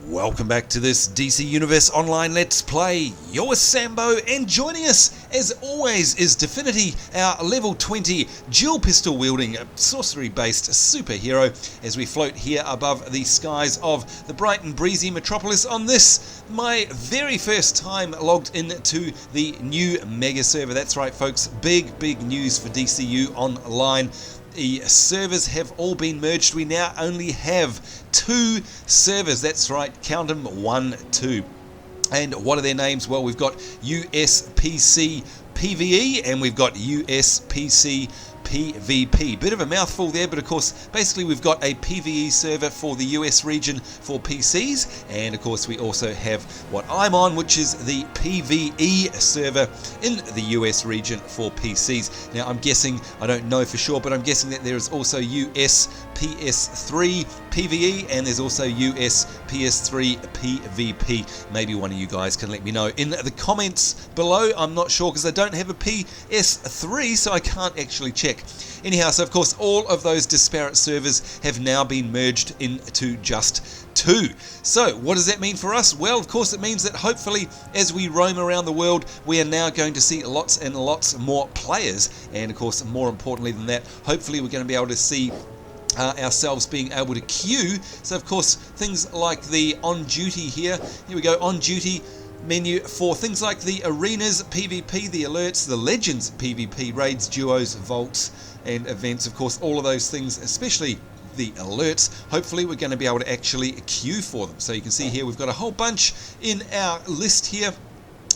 Welcome back to this DC Universe Online Let's Play. You're Sambo, and joining us, as always, is Definity, our level 20 dual pistol wielding, sorcery-based superhero, as we float here above the skies of the bright and breezy Metropolis on this, my very first time logged into the new Megaserver. That's right, folks, big news for DCU Online. The servers have all been merged. We now only have 2 servers. That's right, count them, 1, 2. And what are their names? Well, we've got US PC PVE and we've got US PC PvP. Bit of a mouthful there, but of course, basically we've got a PvE server for the US region for PCs, and of course we also have what I'm on, which is the PvE server in the US region for PCs. Now I'm guessing, I don't know for sure, but I'm guessing that there is also US PS3 PvE and there's also US PS3 PvP. Maybe one of you guys can let me know in the comments below. I'm not sure because I don't have a PS3, so I can't actually check. Anyhow, so of course all of those disparate servers have now been merged into just 2. So what does that mean for us? Well, of course it means that hopefully as we roam around the world, we are now going to see lots and lots more players, and of course more importantly than that, hopefully we're going to be able to see ourselves being able to queue. So of course things like the on duty here we go, on duty menu for things like the arenas PvP, the alerts, the legends PvP, raids, duos, vaults and events. Of course all of those things, especially the alerts, hopefully we're going to be able to actually queue for them. So you can see here we've got a whole bunch in our list here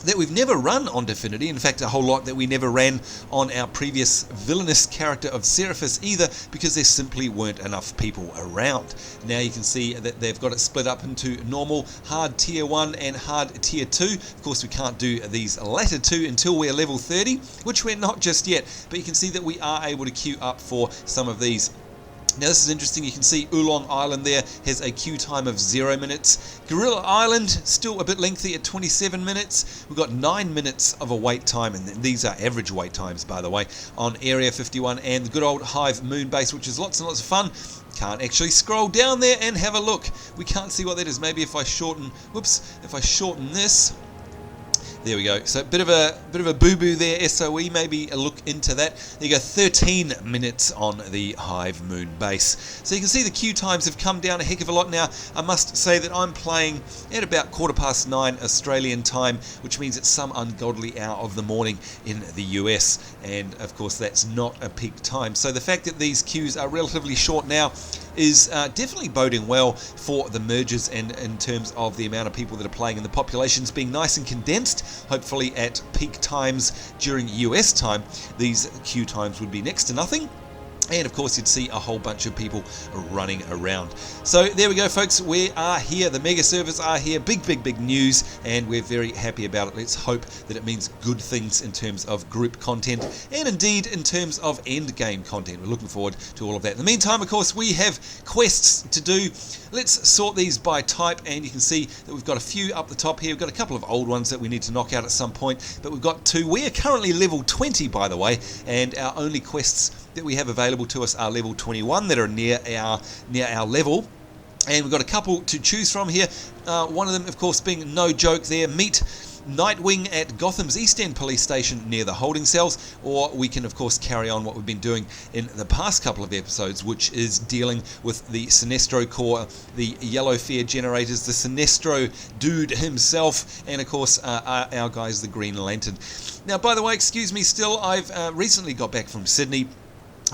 that we've never run on Definity. In fact, a whole lot that we never ran on our previous villainous character of Seraphis either, because there simply weren't enough people around. Now you can see that they've got it split up into normal, hard tier 1 and hard tier 2. Of course we can't do these latter 2 until we're level 30, which we're not just yet, but you can see that we are able to queue up for some of these. Now this is interesting, you can see Oolong Island there has a queue time of 0 minutes. Gorilla Island, still a bit lengthy at 27 minutes. We've got 9 minutes of a wait time, and these are average wait times by the way, on Area 51 and the good old Hive Moon Base, which is lots and lots of fun. Can't actually scroll down there and have a look. We can't see what that is. Maybe if I shorten, if I shorten this. There we go. So bit of a boo-boo there, SOE, maybe a look into that. There you go, 13 minutes on the Hive Moon Base. So you can see the queue times have come down a heck of a lot now. I must say that I'm playing at about 9:15 Australian time, which means it's some ungodly hour of the morning in the US. And of course that's not a peak time. So the fact that these queues are relatively short now is definitely boding well for the mergers, and in terms of the amount of people that are playing and the populations being nice and condensed. Hopefully at peak times during US time, these queue times would be next to nothing. And of course you'd see a whole bunch of people running around. So there we go folks, we are here, the mega servers are here, big news, and we're very happy about it. Let's hope that it means good things in terms of group content and indeed in terms of end game content. We're looking forward to all of that. In the meantime, of course, we have quests to do. Let's sort these by type, and you can see that we've got a few up the top here. We've got a couple of old ones that we need to knock out at some point, but we've got 2. We are currently level 20 by the way, and our only quests that we have available to us are level 21 that are near our level, and we've got a couple to choose from here. One of them of course being no joke there, meet Nightwing at Gotham's East End police station near the holding cells, or we can of course carry on what we've been doing in the past couple of episodes, which is dealing with the Sinestro core, the yellow fear generators, the Sinestro dude himself, and of course our guys the Green Lantern. Now by the way, excuse me still, I've recently got back from Sydney.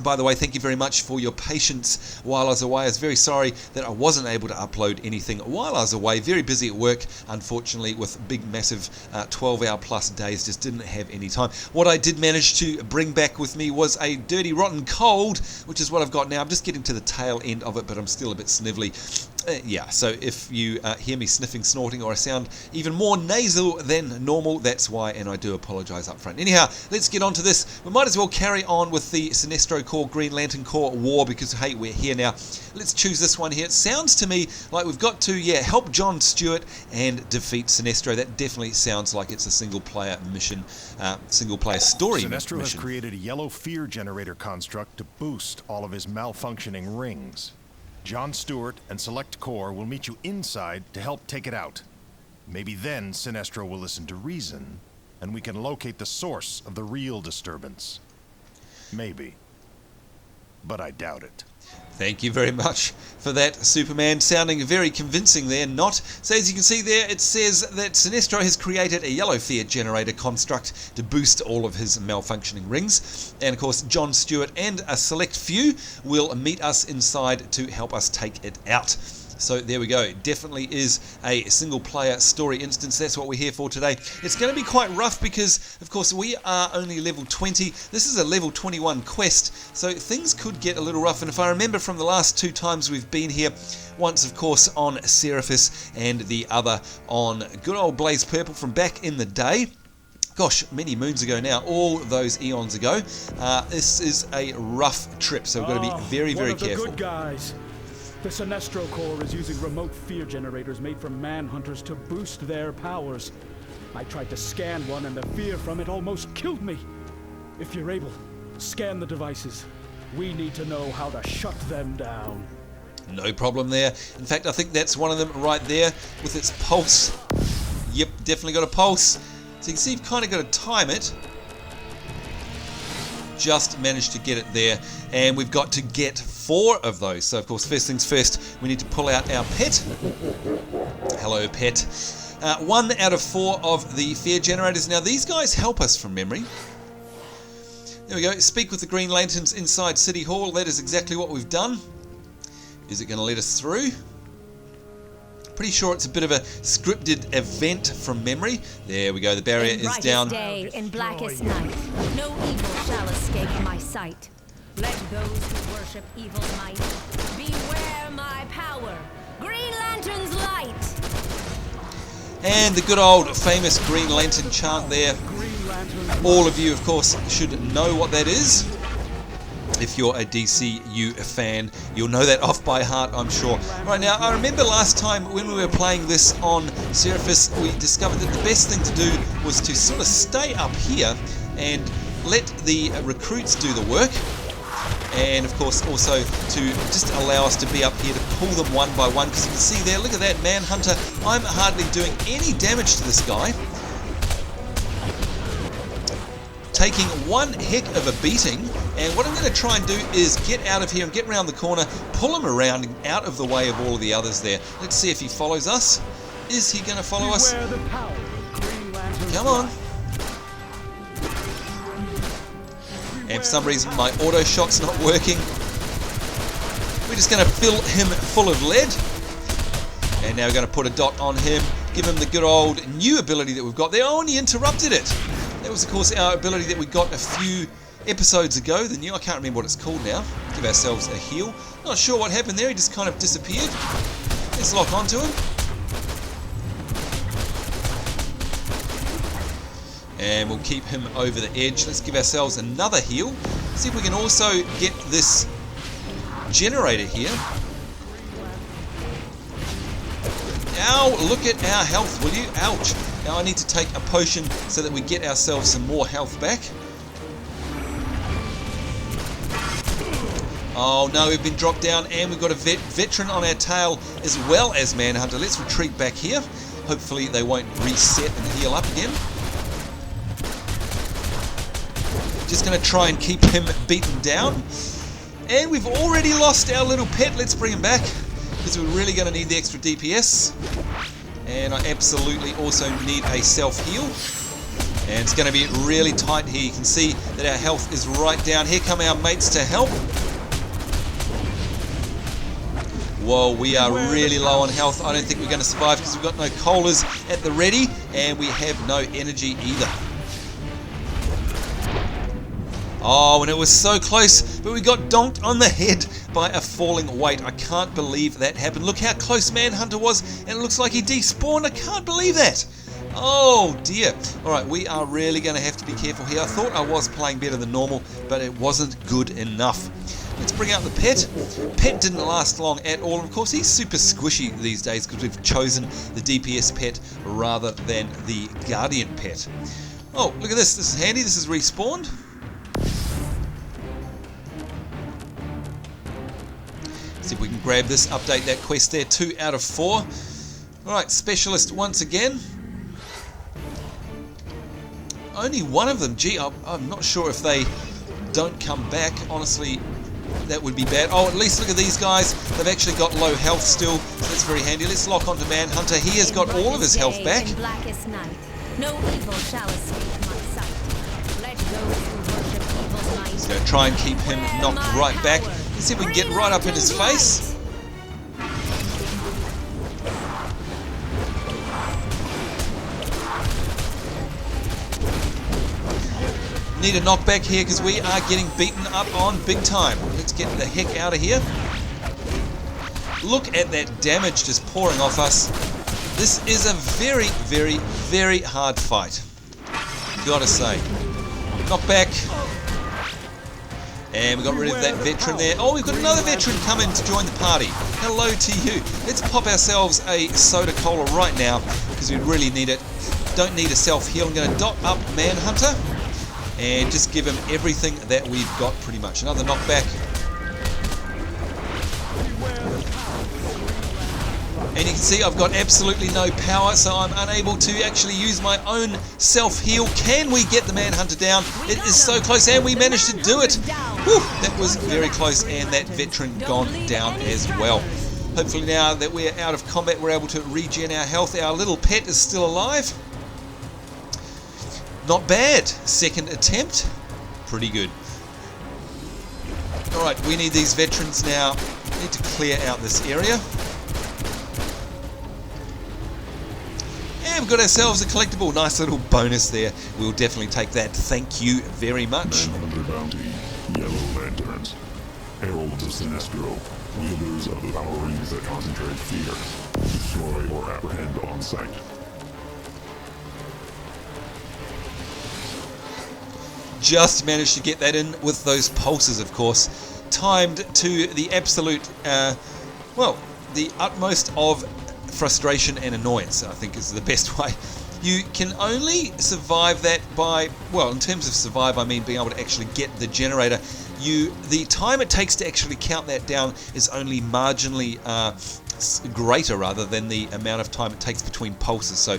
By the way, thank you very much for your patience while I was away. I was very sorry that I wasn't able to upload anything while I was away. Very busy at work, unfortunately, with big, massive 12-hour plus days. Just didn't have any time. What I did manage to bring back with me was a dirty, rotten cold, which is what I've got now. I'm just getting to the tail end of it, but I'm still a bit snivelly. Yeah, so if you hear me sniffing, snorting, or I sound even more nasal than normal, that's why, and I do apologise up front. Anyhow, let's get on to this. We might as well carry on with the Sinestro core, Green Lantern core war, because hey, we're here now. Let's choose this one here. It sounds to me like we've got to, help John Stewart and defeat Sinestro. That definitely sounds like it's a single-player mission, single-player story mission. Sinestro has created a yellow fear generator construct to boost all of his malfunctioning rings. John Stewart and Select Corps will meet you inside to help take it out. Maybe then Sinestro will listen to reason, and we can locate the source of the real disturbance. Maybe. But I doubt it. Thank you very much for that, Superman. Sounding very convincing there, not. So as you can see there, it says that Sinestro has created a yellow fear generator construct to boost all of his malfunctioning rings. And of course, John Stewart and a select few will meet us inside to help us take it out. So there we go. Definitely is a single player story instance. That's what we're here for today. It's going to be quite rough because, of course, we are only level 20. This is a level 21 quest, so things could get a little rough. And if I remember from the last 2 times we've been here, once, of course, on Seraphis and the other on good old Blaze Purple from back in the day. Gosh, many moons ago now, all those eons ago. This is a rough trip, so we've got to be very, very careful. Good guys. The Sinestro Corps is using remote fear generators made from Manhunters to boost their powers. I tried to scan one and the fear from it almost killed me. If you're able, scan the devices. We need to know how to shut them down. No problem there. In fact, I think that's one of them right there with its pulse. Yep, definitely got a pulse. So you can see you've kind of got to time it. Just managed to get it there, and we've got to get 4 of those. So of course, first things first, we need to pull out our pet. Hello, pet. 1 out of 4 of the fear generators. Now these guys help us from memory. There we go. Speak with the Green Lanterns inside City Hall. That is exactly what we've done. Is it going to let us through? Pretty sure it's a bit of a scripted event from memory. There we go, the barrier is down. In brightest day, in blackest night, no evil shall escape my sight. Let those who worship evil's might beware my power. Green Lantern's light. And the good old famous Green Lantern chant there. All of you, of course, should know what that is. If you're a DCU fan, you'll know that off by heart, I'm sure. Right now, I remember last time when we were playing this on Seraphis, we discovered that the best thing to do was to sort of stay up here and let the recruits do the work. And of course also to just allow us to be up here to pull them one by one, because you can see there, look at that Manhunter. I'm hardly doing any damage to this guy. Taking one heck of a beating, and what I'm going to try and do is get out of here and get around the corner, pull him around and out of the way of all of the others there. Let's see if he follows us. Is he going to follow us? Come on. And for some reason my auto shot's not working. We're just going to fill him full of lead. And now we're going to put a dot on him, give him the good old new ability that we've got there. Oh, and he interrupted it. That was, of course, our ability that we got a few episodes ago. The new, I can't remember what it's called now. Give ourselves a heal. Not sure what happened there. He just kind of disappeared. Let's lock onto him. And we'll keep him over the edge. Let's give ourselves another heal. See if we can also get this generator here. Ow, look at our health, will you? Ouch. Now I need to take a potion so that we get ourselves some more health back. Oh no, we've been dropped down and we've got a veteran on our tail as well as Manhunter. Let's retreat back here. Hopefully they won't reset and heal up again. Just going to try and keep him beaten down. And we've already lost our little pet. Let's bring him back, because we're really going to need the extra DPS. And I absolutely also need a self-heal. And it's going to be really tight here. You can see that our health is right down. Here come our mates to help. Whoa, we are really low on health. I don't think we're going to survive because we've got no colas at the ready. And we have no energy either. Oh, and it was so close, but we got donked on the head by a falling weight. I can't believe that happened. Look how close Manhunter was, and it looks like he despawned. I can't believe that. Oh dear. Alright, we are really going to have to be careful here. I thought I was playing better than normal, but it wasn't good enough. Let's bring out the pet. Pet didn't last long at all. Of course, he's super squishy these days because we've chosen the DPS pet rather than the Guardian pet. Oh, look at this. This is handy. This is respawned. See if we can grab this, update that quest there. 2 out of 4. Alright, Specialist once again. Only one of them. Gee, I'm not sure if they don't come back. Honestly, that would be bad. Oh, at least look at these guys. They've actually got low health still, so that's very handy. Let's lock onto Manhunter. He has got all of his health back. No evil shall escape my sight. Let those who worship evil's might. Let's go try and keep him knocked right back. Let's see if we can get right up in his face. Need a knockback here because we are getting beaten up on big time. Let's get the heck out of here. Look at that damage just pouring off us. This is a very, very, very hard fight. Gotta say. Knockback. And we got rid of that veteran there. Oh, we've got another veteran coming to join the party. Hello to you. Let's pop ourselves a soda cola right now because we really need it. Don't need a self-heal. I'm going to dot up Manhunter and just give him everything that we've got pretty much. Another knockback. And you can see I've got absolutely no power, so I'm unable to actually use my own self-heal. Can we get the Manhunter down? It is so close, and we managed to do it. Whew, that was very close, and that veteran gone down as well. Hopefully now that we're out of combat, we're able to regen our health. Our little pet is still alive. Not bad. Second attempt. Pretty good. Alright, we need these veterans now. We need to clear out this area. And we've got ourselves a collectible. Nice little bonus there. We'll definitely take that. Thank you very much. Manhunter bounty. Yellow lanterns. Heralds of Sinestro. Wielders of the power rings that concentrate fear. Destroy or apprehend on sight. Just managed to get that in with those pulses, of course. Timed to the absolute, well, the utmost of frustration and annoyance, I think is the best way. You can only survive that by, well, in terms of survive, I mean being able to actually get the generator. The time it takes to actually count that down is only marginally greater rather than the amount of time it takes between pulses. So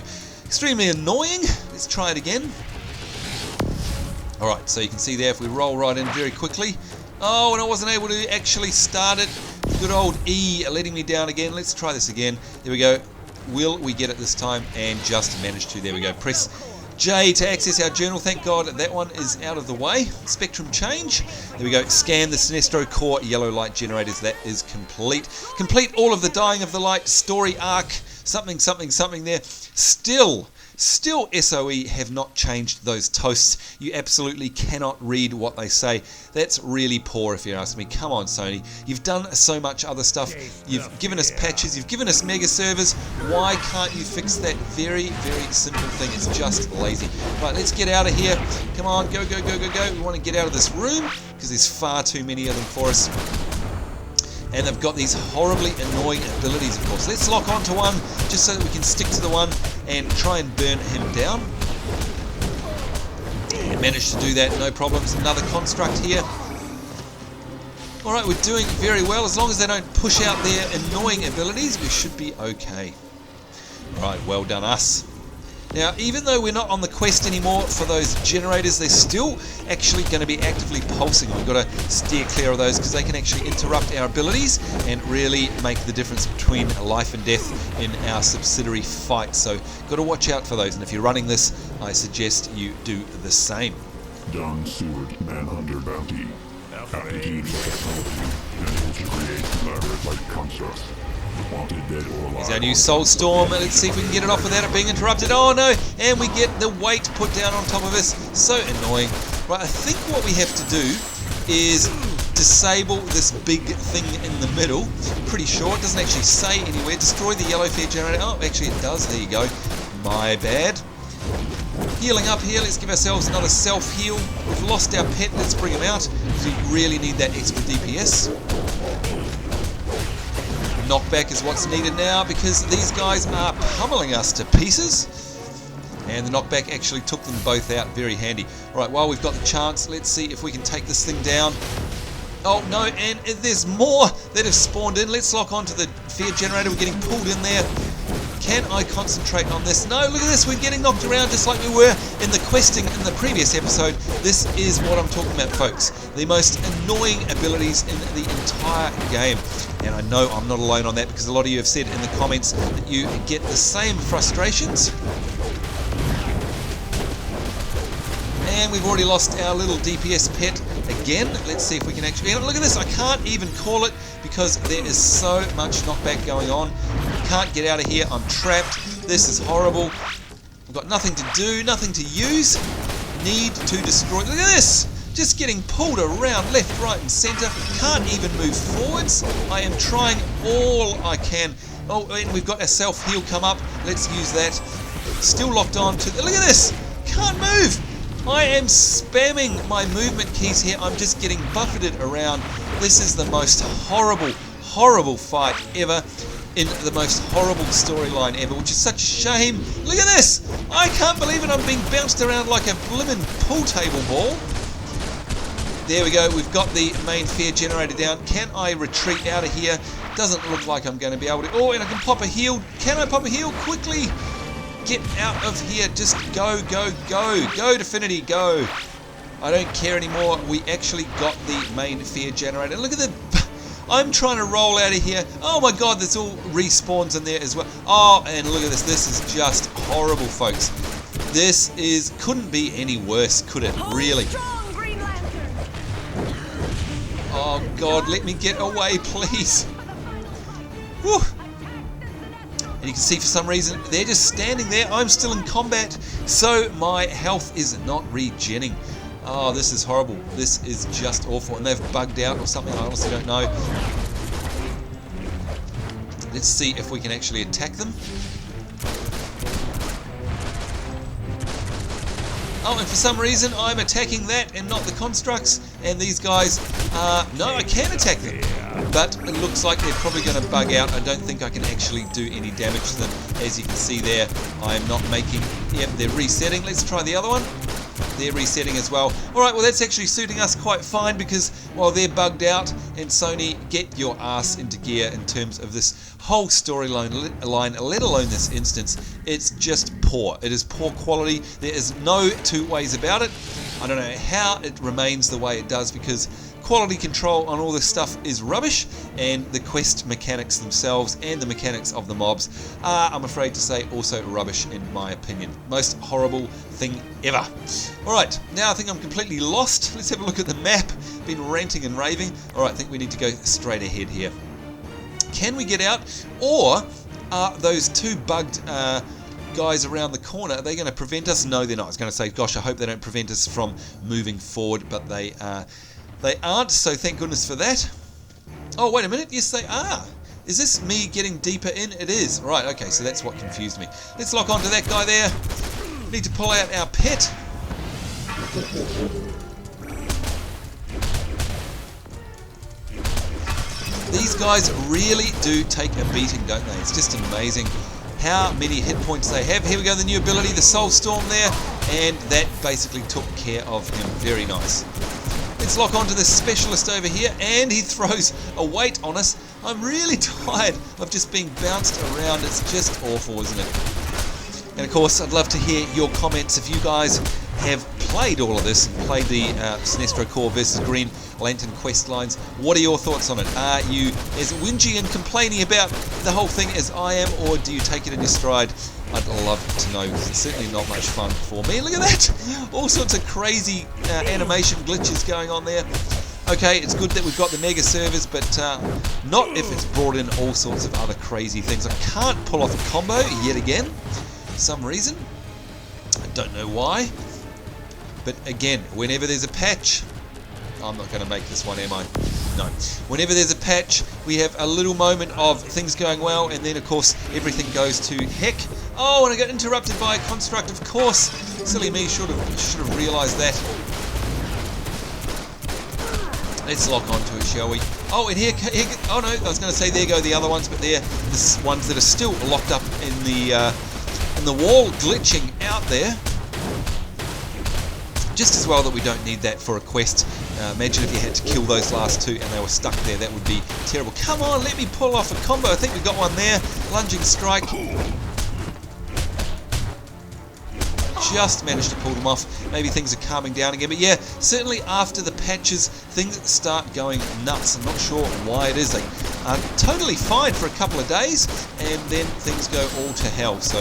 extremely annoying. Let's try it again. Alright, so you can see there if we roll right in very quickly. Oh, and I wasn't able to actually start it. Good old E letting me down again. Let's try this again. There we go. Will we get it this time? And just managed to. There we go. Press J to access our journal. Thank God that one is out of the way. Spectrum change. There we go. Scan the Sinestro core yellow light generators. That is complete. Complete all of the Dying of the Light story arc. Something, something, something there. Still SOE have not changed those toasts. You absolutely cannot read what they say. That's really poor if you ask me. Come on, Sony. You've done so much other stuff. You've given us patches. You've given us mega servers. Why can't you fix that very, very simple thing? It's just lazy. Right, let's get out of here. Come on, go, go, go, go, go. We want to get out of this room because there's far too many of them for us. And they've got these horribly annoying abilities, of course. Let's lock onto one just so that we can stick to the one and try and burn him down. And managed to do that, no problems. Another construct here. Alright, we're doing very well. As long as they don't push out their annoying abilities, we should be okay. Alright, well done us. Now, even though we're not on the quest anymore for those generators, they're still actually going to be actively pulsing. We've got to steer clear of those because they can actually interrupt our abilities and really make the difference between life and death in our subsidiary fight. So, got to watch out for those. And if you're running this, I suggest you do the same. John Stewart, Manhunter bounty. Aptitude for technology. Able to create elaborate light constructs. Wanted dead or alive. Here's our new Soul Storm. Let's see if we can get it off without it being interrupted. Oh no! And we get the weight put down on top of us. So annoying. Right, I think what we have to do is disable this big thing in the middle. Pretty sure. It doesn't actually say anywhere. Destroy the yellow fear generator. Oh, actually it does. There you go. My bad. Healing up here. Let's give ourselves another self-heal. We've lost our pet. Let's bring him out. We really need that extra DPS. Knockback is what's needed now because these guys are pummeling us to pieces. And the knockback actually took them both out. Very handy. Alright, while we've got the chance, let's see if we can take this thing down. Oh no, and there's more that have spawned in. Let's lock onto the fear generator. We're getting pulled in there. Can I concentrate on this? No, look at this. We're getting knocked around just like we were in the questing in the previous episode. This is what I'm talking about, folks. The most annoying abilities in the entire game. And I know I'm not alone on that, because a lot of you have said in the comments that you get the same frustrations. And we've already lost our little DPS pet again. Let's see if we can actually... Look at this, I can't even call it because there is so much knockback going on. Can't get out of here, I'm trapped. This is horrible. I've got nothing to do, nothing to use. Need to destroy... Look at this! Just getting pulled around left, right and centre. Can't even move forwards. I am trying all I can. Oh, and we've got our self-heal come up. Let's use that. Still locked on to... Look at this! Can't move! I am spamming my movement keys here. I'm just getting buffeted around. This is the most horrible, horrible fight ever in the most horrible storyline ever, which is such a shame. Look at this! I can't believe it. I'm being bounced around like a blimmin' pool table ball. There we go. We've got the main fear generator down. Can I retreat out of here? Doesn't look like I'm going to be able to. Oh, and I can pop a heal. Can I pop a heal? Quickly! Get out of here. Just go, go, go. Go, Definity, go. I don't care anymore. We actually got the main fear generator. Look at the... I'm trying to roll out of here. Oh my god, there's all respawns in there as well. Oh, and look at this. This is just horrible, folks. This is... couldn't be any worse, could it? Really? Oh god, let me get away, please. Whew. And you can see for some reason they're just standing there. I'm still in combat, so my health is not regenning. Oh, this is horrible. This is just awful. And they've bugged out or something. I honestly don't know. Let's see if we can actually attack them. Oh, and for some reason I'm attacking that and not the constructs. And these guys, no, I can attack them. But it looks like they're probably going to bug out. I don't think I can actually do any damage to them. As you can see there, I am not making... Yep, they're resetting. Let's try the other one. They're resetting as well. Alright, well that's actually suiting us quite fine, because while they're bugged out, and Sony, get your ass into gear in terms of this whole storyline, let alone this instance. It's just poor. It is poor quality. There is no two ways about it. I don't know how it remains the way it does, because quality control on all this stuff is rubbish, and the quest mechanics themselves and the mechanics of the mobs are, I'm afraid to say, also rubbish in my opinion. Most horrible thing ever. Alright, now I think I'm completely lost. Let's have a look at the map. Been ranting and raving. Alright, I think we need to go straight ahead here. Can we get out? Or are those two bugged guys around the corner, are they going to prevent us? No, they're not. I was going to say, gosh, I hope they don't prevent us from moving forward, but they aren't, so thank goodness for that. Oh, wait a minute. Yes, they are. Is this me getting deeper in? It is. Right, okay, so that's what confused me. Let's lock onto that guy there. Need to pull out our pet. These guys really do take a beating, don't they? It's just amazing how many hit points they have. Here we go, the new ability, the Soul Storm there, and that basically took care of him. Very nice. Let's lock onto this specialist over here, and he throws a weight on us. I'm really tired of just being bounced around. It's just awful, isn't it? And of course, I'd love to hear your comments if you guys have played all of this and played the Sinestro Corps versus Green Lantern quest lines. What are your thoughts on it? Are you as whingy and complaining about the whole thing as I am, or do you take it in your stride? I'd love to know, because it's certainly not much fun for me. Look at that! All sorts of crazy animation glitches going on there. Okay, it's good that we've got the mega servers, but not if it's brought in all sorts of other crazy things. I can't pull off a combo yet again, for some reason. I don't know why. But again, whenever there's a patch, I'm not going to make this one, am I? No. Whenever there's a patch, we have a little moment of things going well, and then of course everything goes to heck. Oh, and I got interrupted by a construct, of course. Silly me, should have realised that. Let's lock onto it, shall we? Oh, and here, oh no, I was going to say there go the other ones, but they're the ones that are still locked up in the wall, glitching out there. Just as well that we don't need that for a quest Imagine if you had to kill those last two and they were stuck there. That would be terrible. Come on, let me pull off a combo. I think we got one there. Lunging strike. Just managed to pull them off. Maybe things are calming down again. But yeah, certainly after the patches, things start going nuts. I'm not sure why it is. They are totally fine for a couple of days, and then things go all to hell. So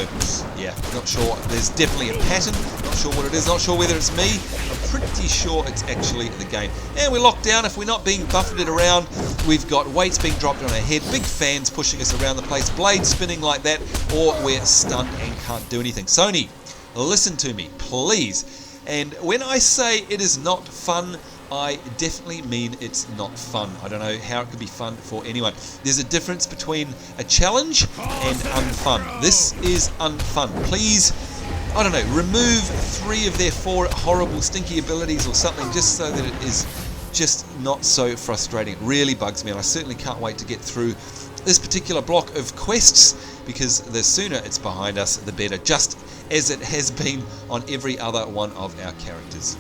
yeah, not sure. There's definitely a pattern. Not sure what it is. Not sure whether it's me. I'm pretty sure it's actually the game. And we're locked down. If we're not being buffeted around, we've got weights being dropped on our head, big fans pushing us around the place, blades spinning like that, or we're stunned and can't do anything. Sony, listen to me, please. And when I say it is not fun, I definitely mean it's not fun. I don't know how it could be fun for anyone. There's a difference between a challenge and unfun. This is unfun. Please, I don't know, remove 3 of their 4 horrible stinky abilities or something, just so that it is just not so frustrating. It really bugs me, and I certainly can't wait to get through this particular block of quests, because the sooner it's behind us, the better, just as it has been on every other one of our characters.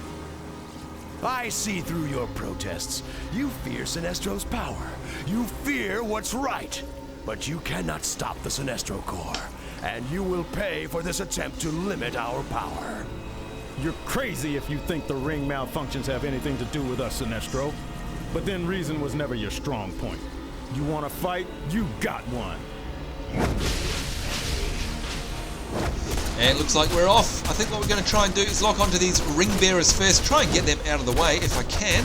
I see through your protests. You fear Sinestro's power. You fear what's right. But you cannot stop the Sinestro Corps, and you will pay for this attempt to limit our power. You're crazy if you think the ring malfunctions have anything to do with us, Sinestro. But then reason was never your strong point. You want to fight? You got one. And it looks like we're off. I think what we're going to try and do is lock onto these ring bearers first. Try and get them out of the way if I can.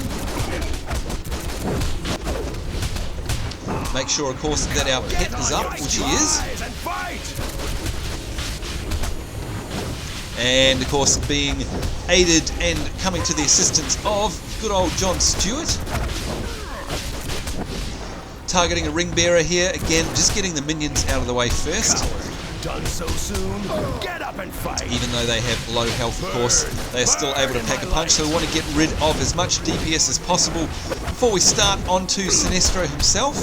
Make sure, of course, that our pet is up, which he is. And, of course, being aided and coming to the assistance of good old John Stewart. Targeting a ring bearer here. Again, just getting the minions out of the way first. Done so soon. Get up and fight. Even though they have low health, of course, they are still able to pack a punch, so we want to get rid of as much DPS as possible before we start onto Sinestro himself.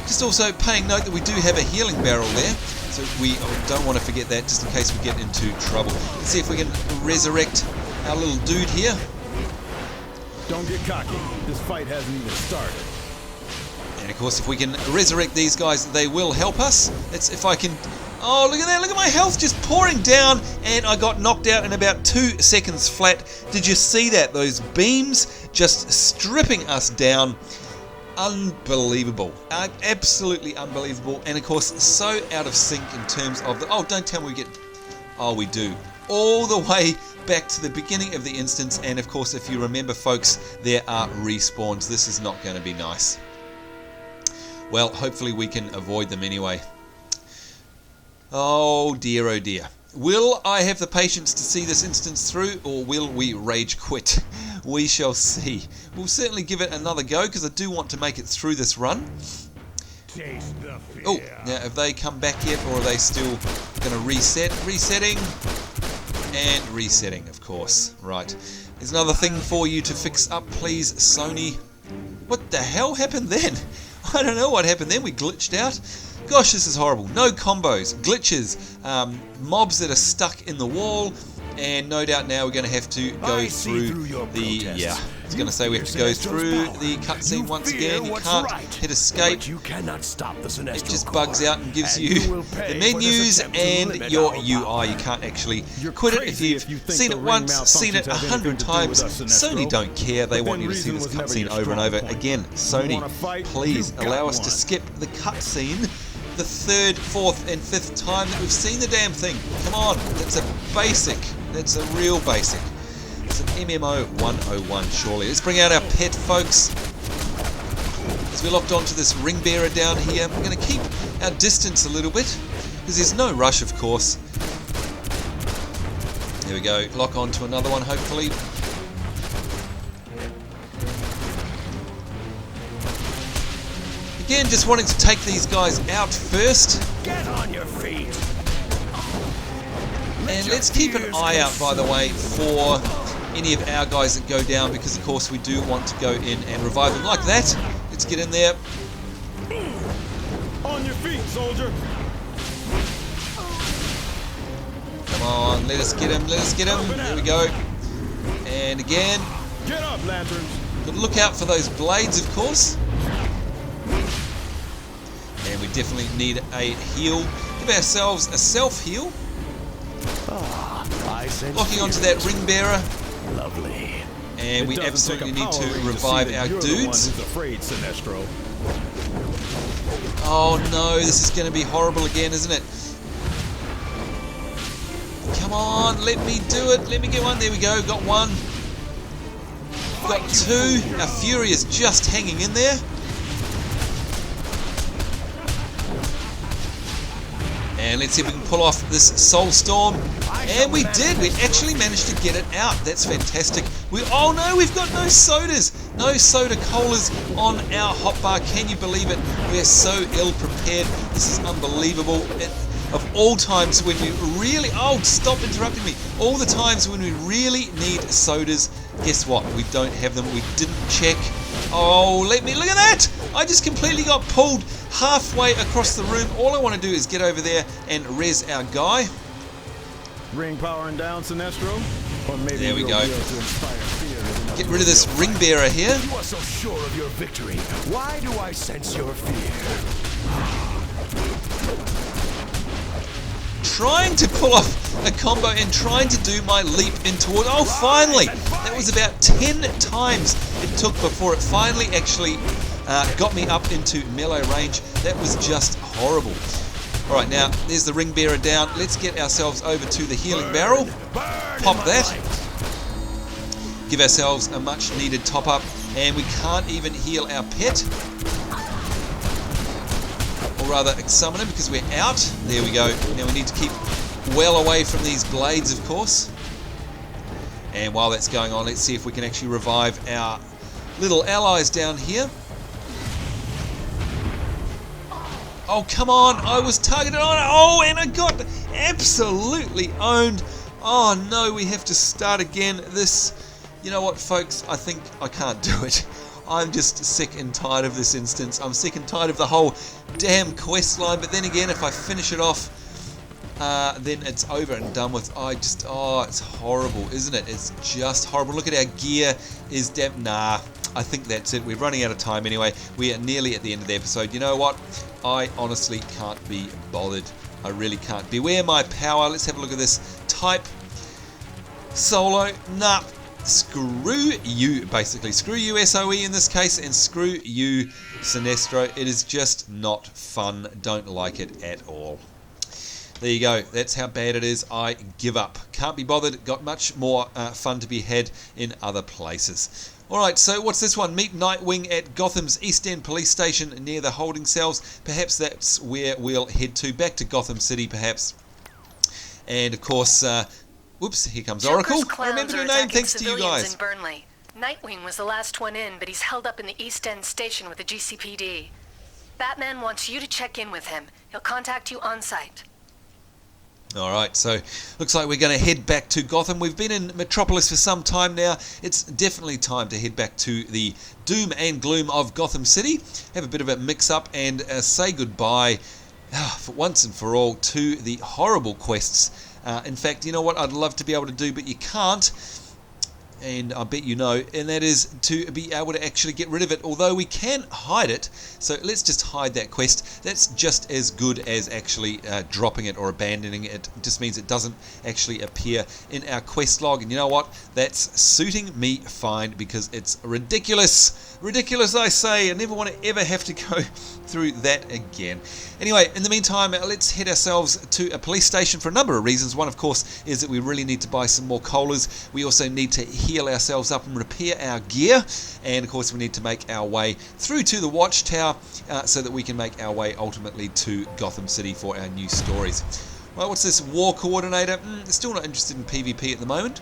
Just also paying note that we do have a healing barrel there, so we don't want to forget that just in case we get into trouble. Let's see if we can resurrect our little dude here. Don't get cocky. This fight hasn't even started. And of course, if we can resurrect these guys, they will help us. Let's, if I can... Oh, look at that. Look at my health just pouring down. And I got knocked out in about 2 seconds flat. Did you see that? Those beams just stripping us down. Unbelievable. Absolutely unbelievable. And of course, so out of sync in terms of the... Oh, don't tell me we get... Oh, we do. All the way back to the beginning of the instance. And of course, if you remember, folks, there are respawns. This is not going to be nice. Well, hopefully we can avoid them anyway. Oh dear, oh dear. Will I have the patience to see this instance through, or will we rage quit? We shall see. We'll certainly give it another go, because I do want to make it through this run. Oh, now have they come back yet, or are they still going to reset? Resetting. And resetting, of course. Right. There's another thing for you to fix up, please, Sony. What the hell happened then? I don't know what happened then. We glitched out. Gosh, this is horrible. No combos, glitches, mobs that are stuck in the wall, and no doubt now we're going to have to go through the... Yeah, I was going to say we have to go through the cutscene once again. You can't hit escape. You cannot stop the Sinestro It just bugs out and gives you the menus and your UI. You can't actually quit it if you've seen it once, seen it 100 times. Sony don't care. They want you to see this cutscene over and over. Again, Sony, please allow us to skip the cutscene the 3rd, 4th and 5th time that we've seen the damn thing. Come on, that's a basic. That's a real basic. It's an MMO 101, surely. Let's bring out our pet, folks. As we're locked onto this ring bearer down here, we're going to keep our distance a little bit, because there's no rush, of course. There we go. Lock on to another one, hopefully. Again, just wanting to take these guys out first. Get on your feet. And let's keep an eye out, by the way, for any of our guys that go down, because of course we do want to go in and revive them like that. Let's get in there. On your feet, soldier. Come on, let us get him, let us get him. There we go. And again, Get up, lanterns! Got to look out for those blades, of course. And we definitely need a heal. Give ourselves a self-heal. I sense Locking onto that ring bearer. Lovely. And we It doesn't absolutely take a need to Power Ranger revive see that our you're the one dudes. who's afraid, Sinestro. Oh no, this is going to be horrible again, isn't it? Come on, let me do it. Let me get one. There we go. Got one. Got two. Our Fury is just hanging in there. And let's see if we can pull off this Soul Storm. And we did. We actually managed to get it out. That's fantastic. Oh no, we've got no sodas. No soda colas on our hotbar. Can you believe it? We're so ill prepared. This is unbelievable. Of all times when we really... Oh, stop interrupting me. All the times when we really need sodas, guess what? We don't have them. We didn't check. Oh, look at that. I just completely got pulled halfway across the room. All I want to do is get over there and res our guy. Ring powering down, Sinestro? Or maybe There we you'll go. be able to inspire fear with enough Get rid of this ring bearer here. You are so sure of your victory. Why do I sense your fear? Trying to pull off a combo and trying to do my leap in toward... Oh, finally! That was about 10 times it took before it finally actually got me up into melee range. That was just horrible. Alright, now, there's the ring bearer down. Let's get ourselves over to the healing barrel. Pop that. Give ourselves a much needed top up. And we can't even heal our pet. Or rather, summon him because we're out. There we go. Now we need to keep well away from these blades, of course. And while that's going on, let's see if we can actually revive our little allies down here. Oh, come on. I was targeted on. Oh, and I got absolutely owned. Oh, no. We have to start again. This, you know what, folks? I think I can't do it. I'm just sick and tired of this instance. I'm sick and tired of the whole damn quest line. But then again, if I finish it off, then it's over and done with. Oh, it's horrible, isn't it? It's just horrible. Look at our gear. Nah, I think that's it. We're running out of time anyway. We are nearly at the end of the episode. You know what? I honestly can't be bothered. I really can't. Beware my power. Let's have a look at this. Type solo. Nah. Screw you, basically. Screw you, SOE in this case, and screw you, Sinestro. It is just not fun. Don't like it at all. There you go. That's how bad it is. I give up. Can't be bothered. Got much more fun to be had in other places. Alright, so what's this one? Meet Nightwing at Gotham's East End police station near the holding cells. Perhaps that's where we'll head to. Back to Gotham City, perhaps. And, of course... Whoops, here comes Oracle. I remembered her name thanks to you guys. In Burnley. Nightwing was the last one in, but he's held up in the East End station with the GCPD. Batman wants you to check in with him. He'll contact you on site. Alright, so looks like we're going to head back to Gotham. We've been in Metropolis for some time now. It's definitely time to head back to the doom and gloom of Gotham City. Have a bit of a mix-up and say goodbye, for once and for all, to the horrible quests. In fact, you know what I'd love to be able to do, but you can't, and I bet you know, and that is to be able to actually get rid of it, although we can hide it. So let's just hide that quest. That's just as good as actually dropping it or abandoning it. It just means it doesn't actually appear in our quest log, and you know what? That's suiting me fine, because it's ridiculous. Ridiculous, I say. I never want to ever have to go through that again. Anyway, in the meantime, let's head ourselves to a police station for a number of reasons. One, of course, is that we really need to buy some more colas. We also need to heal ourselves up and repair our gear. And, of course, we need to make our way through to the Watchtower so that we can make our way ultimately to Gotham City for our new stories. Right, what's this? War Coordinator? Still not interested in PvP at the moment.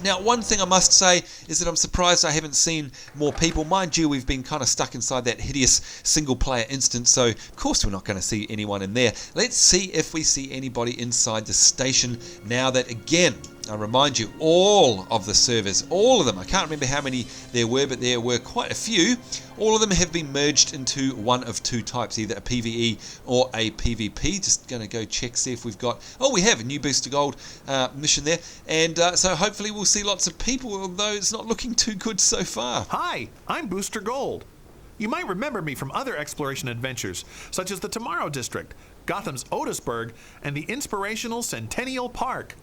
Now, one thing I must say is that I'm surprised I haven't seen more people. Mind you, we've been kind of stuck inside that hideous single-player instance, so of course we're not going to see anyone in there. Let's see if we see anybody inside the station now that, again, I remind you, all of the servers, all of them, I can't remember how many there were, but there were quite a few, all of them have been merged into one of two types, either a PvE or a PvP. Just going to go check, see if we've got, we have a new Booster Gold mission there, and so hopefully we'll see lots of people, although it's not looking too good so far. Hi, I'm Booster Gold. You might remember me from other exploration adventures, such as the Tomorrow District, Gotham's Otisburg, and the inspirational Centennial Park.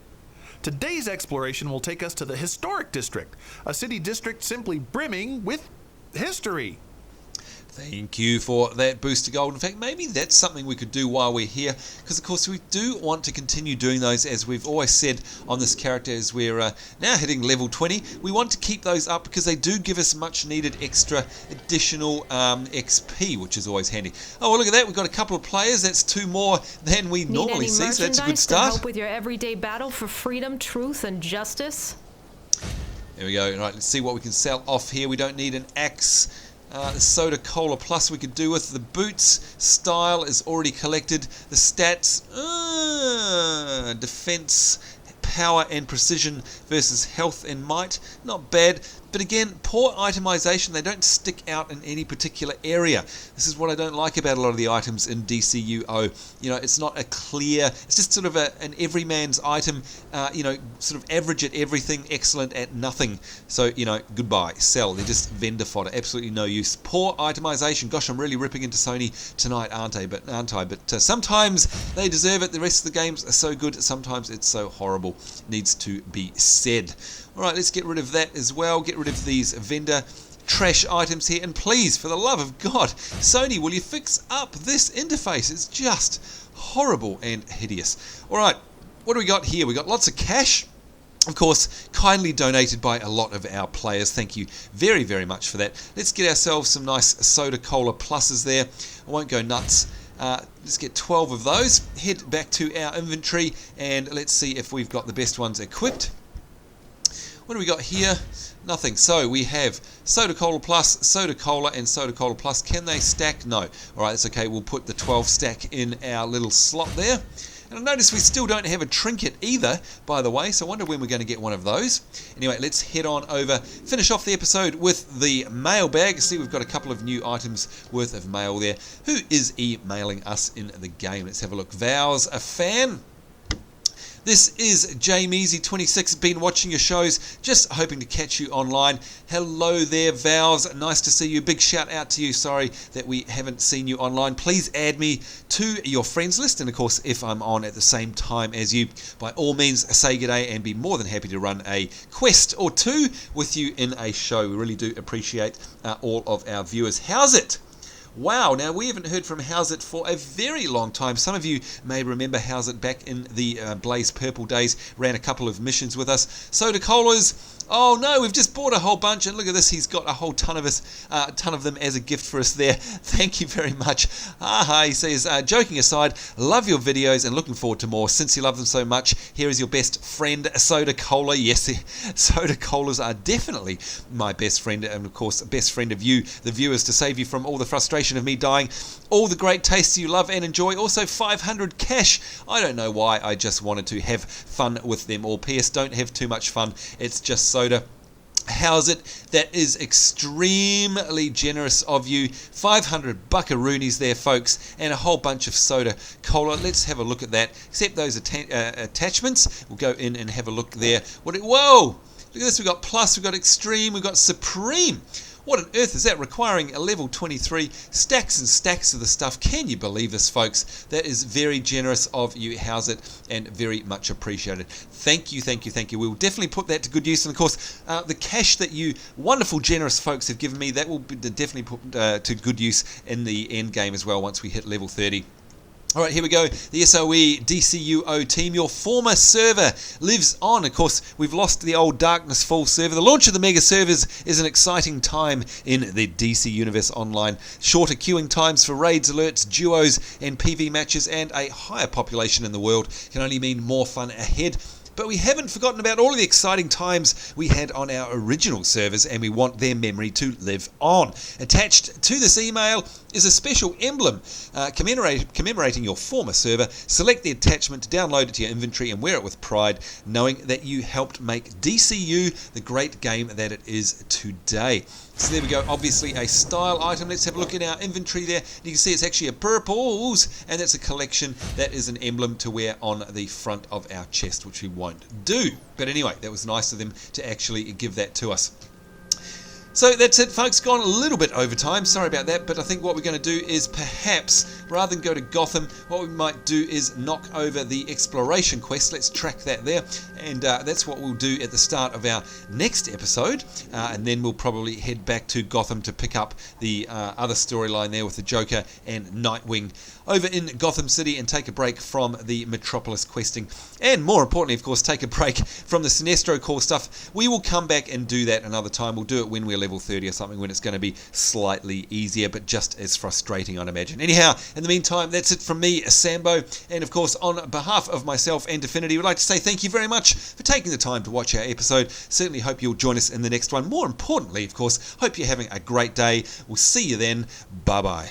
Today's exploration will take us to the Historic District, a city district simply brimming with history. Thank you for that, Booster Gold. In fact, maybe that's something we could do while we're here, because of course we do want to continue doing those, as we've always said on this character, as we're now hitting level 20. We want to keep those up because they do give us much needed extra additional XP, which is always handy. Oh, well, look at that. We've got a couple of players. That's two more than we normally see, so that's a good start. To help with your everyday battle for freedom, truth, and justice? There we go. Right, let's see what we can sell off here. We don't need an axe. The Soda Cola Plus we could do with. The boots style is already collected. The stats, defense, power and precision versus health and might, not bad. But again, poor itemization. They don't stick out in any particular area. This is what I don't like about a lot of the items in DCUO. You know, it's not a clear, it's just sort of an everyman's item, sort of average at everything, excellent at nothing. So, goodbye, sell. They're just vendor fodder, absolutely no use. Poor itemization. Gosh, I'm really ripping into Sony tonight, aren't I? But sometimes they deserve it. The rest of the games are so good, sometimes it's so horrible. Needs to be said. Alright, let's get rid of that as well. Get rid of these vendor trash items here. And please, for the love of God, Sony, will you fix up this interface? It's just horrible and hideous. Alright, what do we got here? We got lots of cash. Of course, kindly donated by a lot of our players. Thank you very, very much for that. Let's get ourselves some nice Soda Cola Pluses there. I won't go nuts. Let's get 12 of those. Head back to our inventory and let's see if we've got the best ones equipped. What do we got here? Nothing. So we have Soda Cola Plus, Soda Cola, and Soda Cola Plus. Can they stack? No. Alright, that's okay. We'll put the 12 stack in our little slot there. And I notice we still don't have a trinket either, by the way, so I wonder when we're going to get one of those. Anyway, let's head on over, finish off the episode with the mailbag. See, we've got a couple of new items worth of mail there. Who is emailing us in the game? Let's have a look. Vow's a fan. This is Jameezy26, been watching your shows, just hoping to catch you online. Hello there, Vows, nice to see you. Big shout out to you, sorry that we haven't seen you online. Please add me to your friends list, and of course, if I'm on at the same time as you, by all means, say g'day and be more than happy to run a quest or two with you in a show. We really do appreciate all of our viewers. How's it? Wow, now we haven't heard from How's It for a very long time. Some of you may remember How's It back in the Blaze Purple days, ran a couple of missions with us. Soda Colas, oh no, we've just bought a whole bunch, and look at this, he's got a whole ton of them as a gift for us there. Thank you very much. He says, joking aside, love your videos and looking forward to more. Since you love them so much, here is your best friend, Soda Cola. Yes, Soda Colas are definitely my best friend, and of course, best friend of you, the viewers, to save you from all the frustration of me dying. All the great tastes you love and enjoy. Also 500 cash. I don't know why, I just wanted to have fun with them all. PS, don't have too much fun. It's just soda. How's it? That is extremely generous of you. 500 buckaroonies there, folks, and a whole bunch of Soda Cola. Let's have a look at that. Accept those attachments. We'll go in and have a look there. Whoa! Look at this. We've got Plus, we've got Extreme, we've got Supreme. What on earth is that? Requiring a level 23, stacks and stacks of the stuff. Can you believe this, folks? That is very generous of you, How's It, and very much appreciated. Thank you, thank you, thank you. We will definitely put that to good use, and of course, the cash that you wonderful, generous folks have given me, that will be definitely put to good use in the end game as well once we hit level 30. Alright, here we go. The SOE DCUO team, your former server lives on. Of course, we've lost the old Darkness Fall server. The launch of the mega servers is an exciting time in the DC Universe Online. Shorter queuing times for raids, alerts, duos, and PV matches, and a higher population in the world can only mean more fun ahead. But we haven't forgotten about all of the exciting times we had on our original servers, and we want their memory to live on. Attached to this email is a special emblem commemorating your former server. Select the attachment to download it to your inventory and wear it with pride, knowing that you helped make DCU the great game that it is today. So there we go, obviously a style item. Let's have a look at our inventory there. You can see it's actually a purples, and it's a collection that is an emblem to wear on the front of our chest, which we won't do. But anyway, that was nice of them to actually give that to us. So that's it, folks. Gone a little bit over time. Sorry about that, but I think what we're going to do is perhaps, rather than go to Gotham, what we might do is knock over the exploration quest. Let's track that there, and that's what we'll do at the start of our next episode, and then we'll probably head back to Gotham to pick up the other storyline there with the Joker and Nightwing over in Gotham City, and take a break from the Metropolis questing, and more importantly, of course, take a break from the Sinestro core stuff. We will come back and do that another time. We'll do it when we're level 30 or something, when it's going to be slightly easier, but just as frustrating, I'd imagine. Anyhow, in the meantime, that's it from me, Sambo, and of course, on behalf of myself and Definity, we'd like to say thank you very much for taking the time to watch our episode. Certainly hope you'll join us in the next one. More importantly, of course, hope you're having a great day. We'll see you then. Bye-bye.